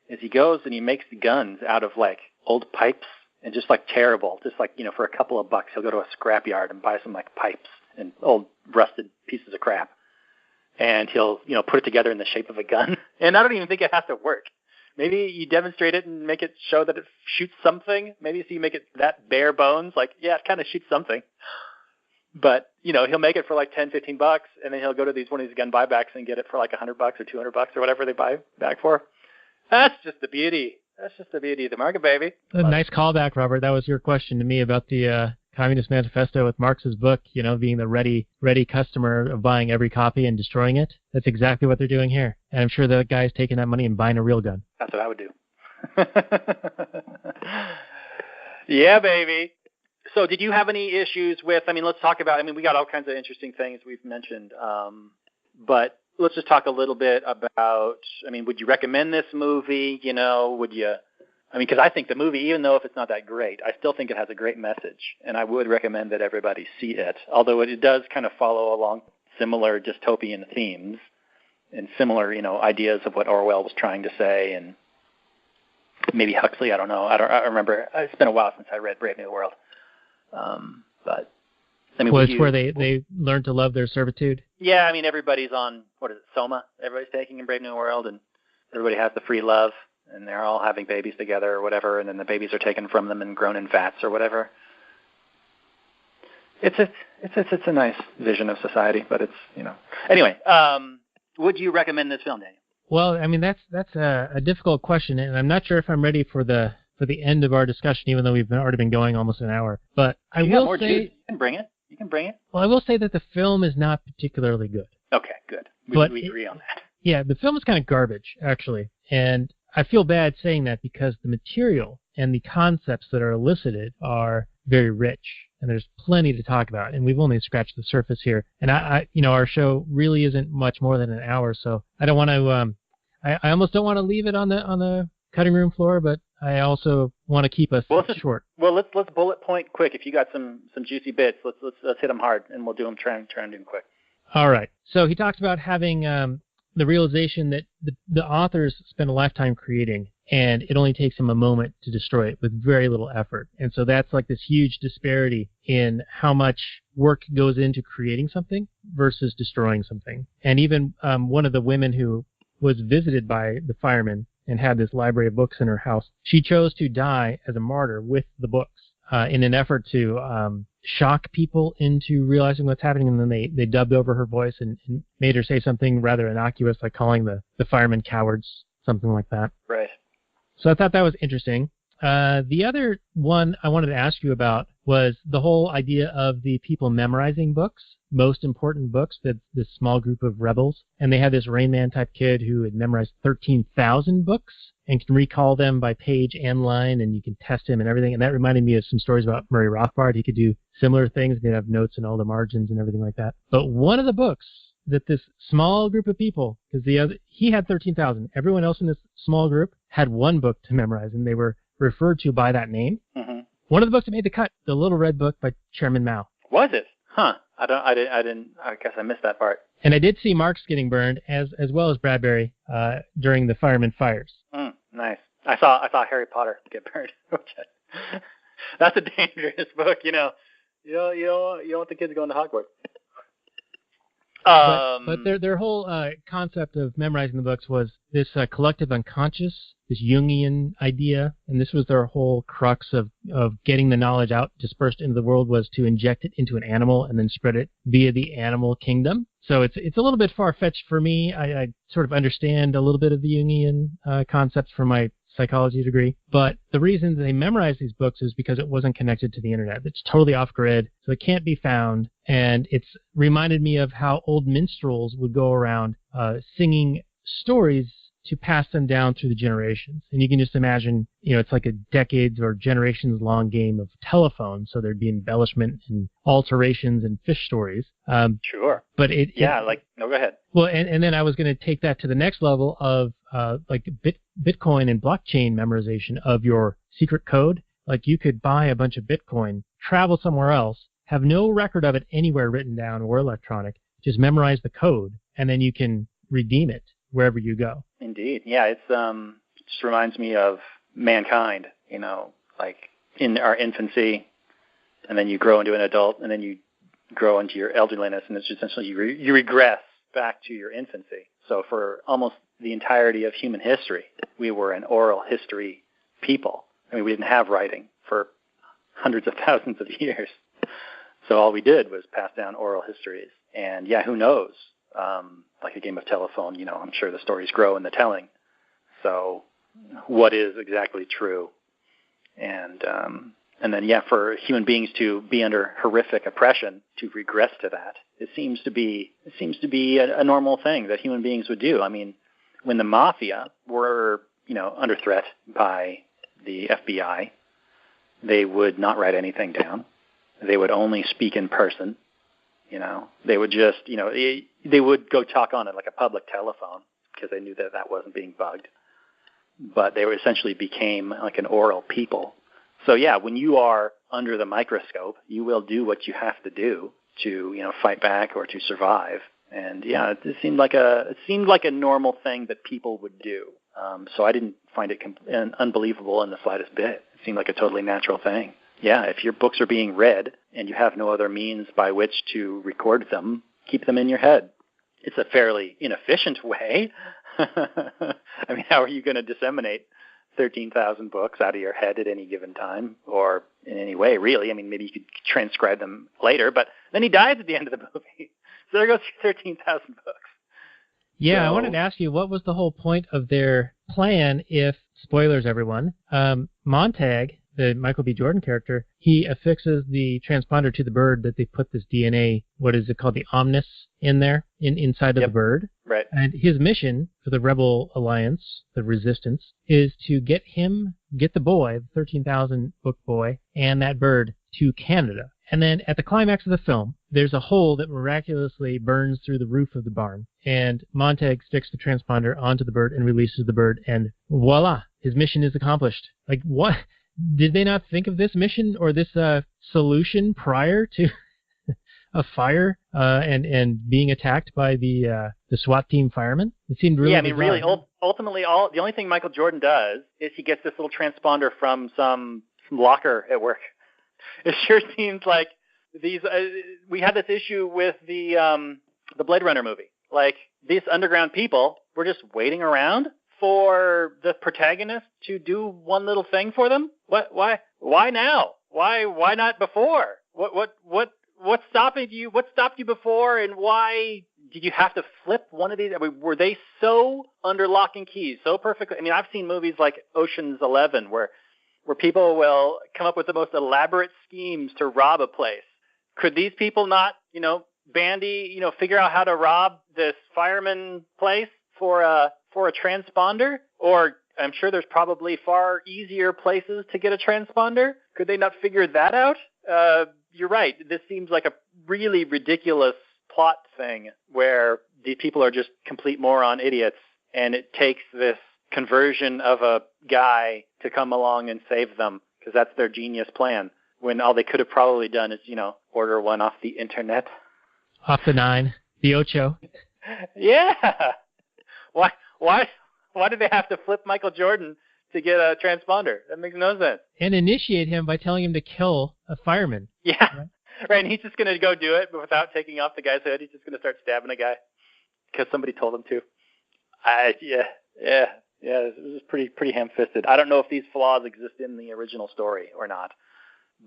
is he goes and he makes the guns out of like old pipes and just like terrible, just like, for a couple of bucks, he'll go to a scrapyard and buy some like pipes and old rusted pieces of crap. And he'll, put it together in the shape of a gun. And I don't even think it has to work. Maybe you demonstrate it and make it show that it shoots something. Maybe so you make it that bare bones, like, yeah, it kind of shoots something. But, he'll make it for like $10, $15, and then he'll go to one of these gun buybacks and get it for like $100 or $200 or whatever they buy back for. That's just the beauty. That's just the beauty of the market, baby. A nice callback, Robert. That was your question to me about the Communist Manifesto with Marx's book, being the ready customer of buying every copy and destroying it. That's exactly what they're doing here. And I'm sure the guy's taking that money and buying a real gun. That's what I would do. Yeah, baby. So did you have any issues with, let's talk about, we got all kinds of interesting things we've mentioned, but let's just talk a little bit about, would you recommend this movie? Would you, because I think the movie, even though if it's not that great, I still think it has a great message, and I would recommend that everybody see it, although it does kind of follow along similar dystopian themes and similar, ideas of what Orwell was trying to say, and maybe Huxley. I don't know. I remember. It's been a while since I read Brave New World. But I mean, was where they learned to love their servitude. Yeah, I mean, everybody's on Soma. Everybody's taking in Brave New World, and everybody has the free love, and they're all having babies together or whatever, and then the babies are taken from them and grown in vats or whatever. It's a nice vision of society, but it's Anyway, would you recommend this film, Daniel? Well, I mean that's a difficult question, and I'm not sure if I'm ready for the end of our discussion, even though we've already been going almost an hour. But I will say you can bring it. You can bring it. Well, I will say that the film is not particularly good. Okay, good. We agree on that. Yeah, the film is kind of garbage, actually, and I feel bad saying that because the material and the concepts that are elicited are very rich, and there's plenty to talk about, and we've only scratched the surface here. And I our show really isn't much more than an hour, so I don't want to. I almost don't want to leave it on the cutting room floor, but I also want to keep us short. Well, let's bullet point quick. If you got some juicy bits, let's hit them hard, and we'll do them. Try and do them quick. All right. So he talks about having the realization that the authors spend a lifetime creating, and it only takes him a moment to destroy it with very little effort. And so that's like this huge disparity in how much work goes into creating something versus destroying something. And even one of the women who was visited by the firemen and had this library of books in her house, she chose to die as a martyr with the books in an effort to shock people into realizing what's happening. And then they dubbed over her voice and made her say something rather innocuous, like calling the firemen cowards, something like that. Right. So I thought that was interesting. The other one I wanted to ask you about was the whole idea of the people memorizing books, most important books, this small group of rebels. And they had this Rain Man type kid who had memorized 13,000 books and can recall them by page and line, and you can test him and everything. And that reminded me of some stories about Murray Rothbard. He could do similar things. He'd have notes in all the margins and everything like that. But one of the books that this small group of people, because he had 13,000. Everyone else in this small group had one book to memorize, and they were referred to by that name. Mm-hmm. One of the books that made the cut, The Little Red Book by Chairman Mao. Was it? Huh. I guess I missed that part. And I did see Marx getting burned as well as Bradbury during the fireman fires. Nice. I saw Harry Potter get burned. That's a dangerous book, You don't want the kids going to Hogwarts. But their whole concept of memorizing the books was this collective unconscious, this Jungian idea, and this was their whole crux of getting the knowledge out, dispersed into the world, was to inject it into an animal and then spread it via the animal kingdom. So it's a little bit far-fetched for me. I sort of understand a little bit of the Jungian concepts from my psychology degree, but the reason they memorized these books is because it wasn't connected to the internet. It's totally off-grid, so it can't be found, and it's reminded me of how old minstrels would go around singing stories to pass them down through the generations. And you can just imagine, it's like a decades or generations long game of telephone, so there'd be embellishment and alterations and fish stories. Sure. But go ahead. Well, and then I was going to take that to the next level of Bitcoin and blockchain memorization of your secret code. Like you could buy a bunch of Bitcoin, travel somewhere else, have no record of it anywhere written down or electronic, just memorize the code, and then you can redeem it wherever you go. Indeed. Yeah, it just reminds me of mankind, like in our infancy, and then you grow into an adult, and then you grow into your elderliness, and it's essentially you regress back to your infancy. So for almost the entirety of human history, we were an oral history people. I mean, we didn't have writing for hundreds of thousands of years. So all we did was pass down oral histories. And yeah, who knows? Like a game of telephone, I'm sure the stories grow in the telling. So what is exactly true? And then, yeah, for human beings to be under horrific oppression, to regress to that, it seems to be a normal thing that human beings would do. I mean, when the mafia were, under threat by the FBI, they would not write anything down. They would only speak in person. They would just, they would go talk on it like a public telephone because they knew that wasn't being bugged. But they essentially became like an oral people. So yeah, when you are under the microscope, you will do what you have to do to, fight back or to survive. And yeah, it seemed like a normal thing that people would do. So I didn't find it unbelievable in the slightest bit. It seemed like a totally natural thing. Yeah, if your books are being read and you have no other means by which to record them, keep them in your head. It's a fairly inefficient way. I mean, how are you going to disseminate 13,000 books out of your head at any given time, or in any way, really? I mean, maybe you could transcribe them later, but then he dies at the end of the movie. So there goes 13,000 books. Yeah, so I wanted to ask you, what was the whole point of their plan if, spoilers everyone, Montag, the Michael B. Jordan character, he affixes the transponder to the bird that they put this DNA, what is it called, the omnis, in there, inside of the bird. Right. And his mission for the Rebel Alliance, the Resistance, is to get the boy, the 13,000 book boy, and that bird to Canada. And then at the climax of the film, there's a hole that miraculously burns through the roof of the barn. And Montag sticks the transponder onto the bird and releases the bird, and voila, his mission is accomplished. Like, what? Did they not think of this mission or this solution prior to a fire and being attacked by the SWAT team firemen? It seemed really bizarre. Really, ultimately, the only thing Michael Jordan does is he gets this little transponder from some locker at work. It sure seems like these. We had this issue with the Blade Runner movie. Like, these underground people were just waiting around for the protagonist to do one little thing for them. Why now? Why not before? What's stopping you? What stopped you before, and why did you have to flip one of these? I mean, were they so under lock and key, so perfectly? I mean, I've seen movies like Ocean's 11 where people will come up with the most elaborate schemes to rob a place. Could these people not, figure out how to rob this fireman place for a transponder? Or I'm sure there's probably far easier places to get a transponder. Could they not figure that out? You're right. This seems like a really ridiculous plot thing where these people are just complete moron idiots, and it takes this conversion of a guy to come along and save them because that's their genius plan, when all they could have probably done is, order one off the internet. Off the 9, the Ocho. Yeah. Why did they have to flip Michael Jordan to get a transponder? That makes no sense. And initiate him by telling him to kill a fireman. Yeah. Right, and he's just going to go do it, but without taking off the guy's hood. He's just going to start stabbing a guy because somebody told him to. Yeah. It was pretty ham-fisted. I don't know if these flaws exist in the original story or not,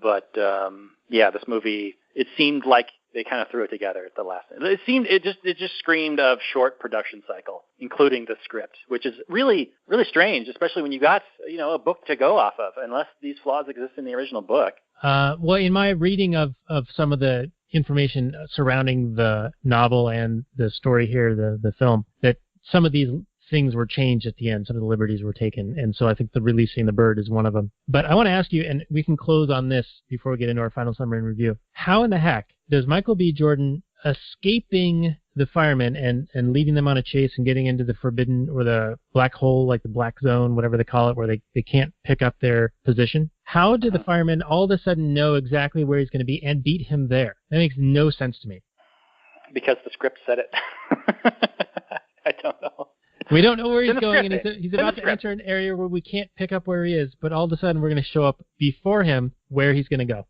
but this movie, it seemed like they kind of threw it together at the last. It just screamed of short production cycle, including the script, which is really, really strange, especially when you got a book to go off of, unless these flaws exist in the original book. Well, in my reading of some of the information surrounding the novel and the story here, the film, that some of these things were changed at the end, some of the liberties were taken, and so I think the releasing the bird is one of them. But I want to ask you, and we can close on this before we get into our final summary and review, how in the heck does Michael B. Jordan escaping the firemen and leading them on a chase and getting into the forbidden or the black hole, like the black zone, whatever they call it, where they can't pick up their position, how did the firemen all of a sudden know exactly where he's going to be and beat him there? That makes no sense to me. Because the script said it. I don't know. We don't know where he's going, and he's about to enter an area where we can't pick up where he is, but all of a sudden we're going to show up before him where he's going to go.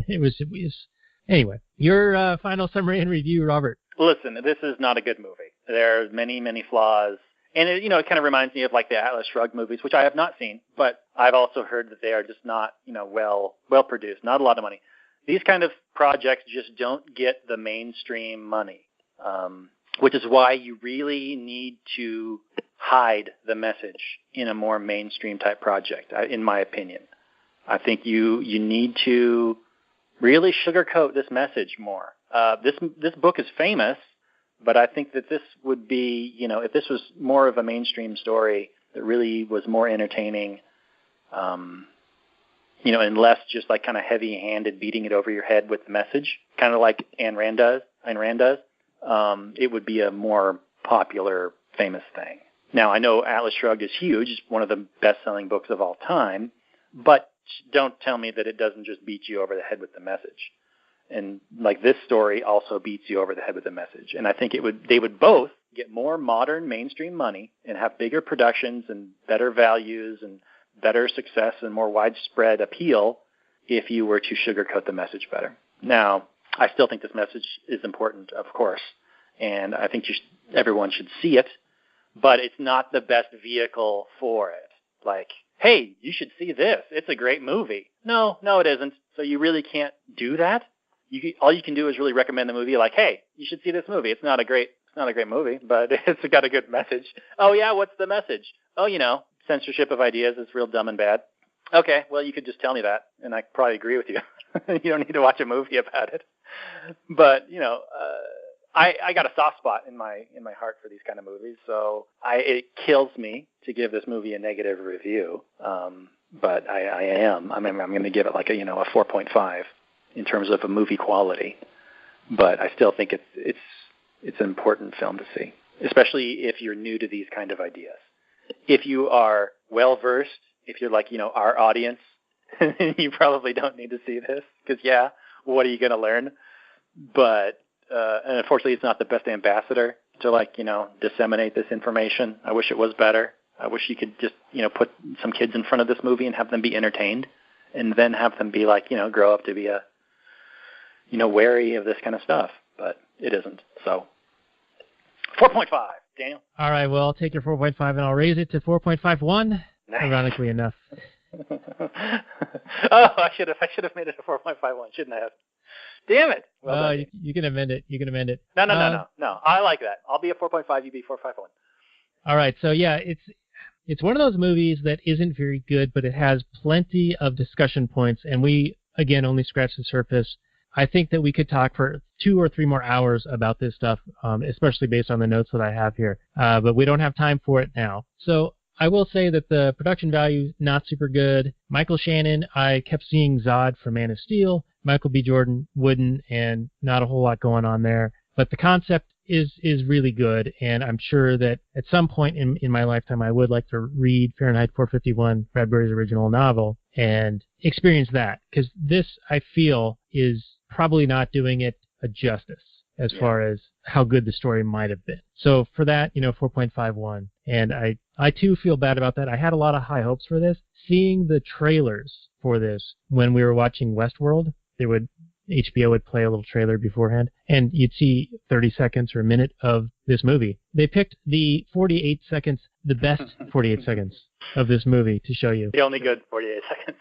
It was anyway. Your final summary and review, Robert. Listen, this is not a good movie. There's many, many flaws, and it kind of reminds me of like the Atlas Shrugged movies, which I have not seen, but I've also heard that they are just not well produced, not a lot of money. These kind of projects just don't get the mainstream money. Which is why you really need to hide the message in a more mainstream type project, in my opinion. I think you need to really sugarcoat this message more. This book is famous, but I think that this would be, if this was more of a mainstream story that really was more entertaining, and less just like kind of heavy-handed beating it over your head with the message, kind of like Ayn Rand does. It would be a more popular, famous thing. Now, I know Atlas Shrugged is huge. It's one of the best-selling books of all time. But don't tell me that it doesn't just beat you over the head with the message. And, like, this story also beats you over the head with the message. And I think they would both get more modern mainstream money and have bigger productions and better values and better success and more widespread appeal if you were to sugarcoat the message better. Now, I still think this message is important, of course, and I think everyone should see it, but it's not the best vehicle for it. Like, hey, you should see this. It's a great movie. No, it isn't. So you really can't do that. All you can do is really recommend the movie, like, hey, you should see this movie. It's not a great movie, but it's got a good message. Oh, yeah, what's the message? Oh, censorship of ideas is real dumb and bad. Okay, well, you could just tell me that, and I probably agree with you. You don't need to watch a movie about it. But, I got a soft spot in my heart for these kind of movies, so it kills me to give this movie a negative review. But I'm going to give it like a 4.5 in terms of a movie quality. But I still think it's an important film to see, especially if you're new to these kind of ideas. If you are well versed, if you're like our audience, you probably don't need to see this because what are you going to learn? But and unfortunately, it's not the best ambassador to disseminate this information. I wish it was better. I wish you could just put some kids in front of this movie and have them be entertained, and then have them be grow up to be wary of this kind of stuff. But it isn't. So 4.5, Daniel. All right. Well, I'll take your 4.5 and I'll raise it to 4.51. Nice. Ironically enough. I should have made it a 4.51, shouldn't I have? Damn it. Well, you can amend it. No. I like that. I'll be a 4.5, you be 4.51. All right. So, yeah, it's one of those movies that isn't very good, but it has plenty of discussion points, and we, again, only scratched the surface. I think that we could talk for 2 or 3 more hours about this stuff, especially based on the notes that I have here. But we don't have time for it now. So I will say that the production value, not super good. Michael Shannon, I kept seeing Zod from Man of Steel. Michael B. Jordan wouldn't, and not a whole lot going on there. But the concept is really good, and I'm sure that at some point in my lifetime I would like to read Fahrenheit 451, Bradbury's original novel, and experience that. Because this, I feel, is probably not doing it a justice as far as how good the story might have been. So for that, 4.51. And I too feel bad about that. I had a lot of high hopes for this. Seeing the trailers for this when we were watching Westworld, HBO would play a little trailer beforehand, and you'd see 30 seconds or a minute of this movie. They picked the 48 seconds, the best 48 seconds of this movie to show you. The only good 48 seconds.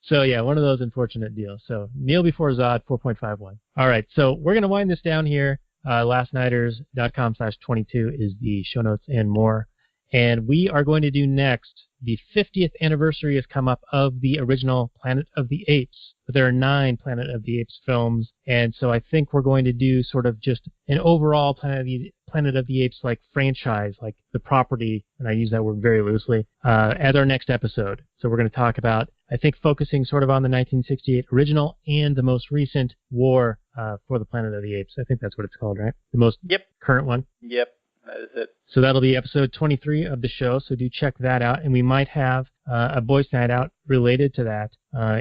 So, yeah, one of those unfortunate deals. So, Kneel Before Zod, 4.51. All right, so we're going to wind this down here. lastnighters.com/22 is the show notes and more. And we are going to do next, the 50th anniversary has come up of the original Planet of the Apes. But there are 9 Planet of the Apes films, and so I think we're going to do sort of just an overall Planet of the Apes like franchise, like the property, and I use that word very loosely, as our next episode. So we're going to talk about, I think, focusing sort of on the 1968 original and the most recent war for the Planet of the Apes. I think that's what it's called, right? The most current one? Yep. That is it. So that'll be episode 23 of the show, so do check that out. And we might have a Boys Night Out related to that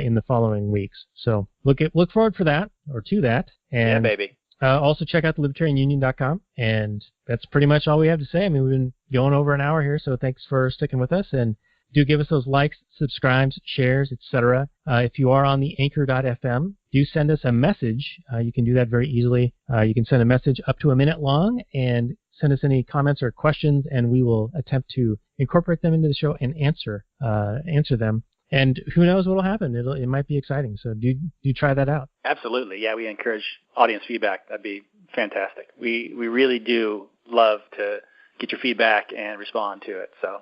in the following weeks. So look forward for that, or to that. And, yeah, baby. Also check out the libertarianunion.com. And that's pretty much all we have to say. I mean, we've been going over an hour here, so thanks for sticking with us. And do give us those likes, subscribes, shares, etc. If you are on the anchor.fm, do send us a message. You can do that very easily. You can send a message up to a minute long and send us any comments or questions, and we will attempt to incorporate them into the show and answer them. And who knows what will happen? It might be exciting. So do try that out. Absolutely. Yeah, we encourage audience feedback. That'd be fantastic. We really do love to get your feedback and respond to it. So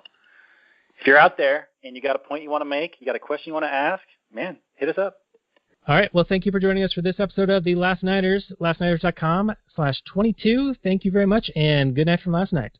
if you're out there and you got a point you want to make, you got a question you want to ask, man, hit us up. All right. Well, thank you for joining us for this episode of the Last Nighters, lastnighters.com/22. Thank you very much, and good night from last night.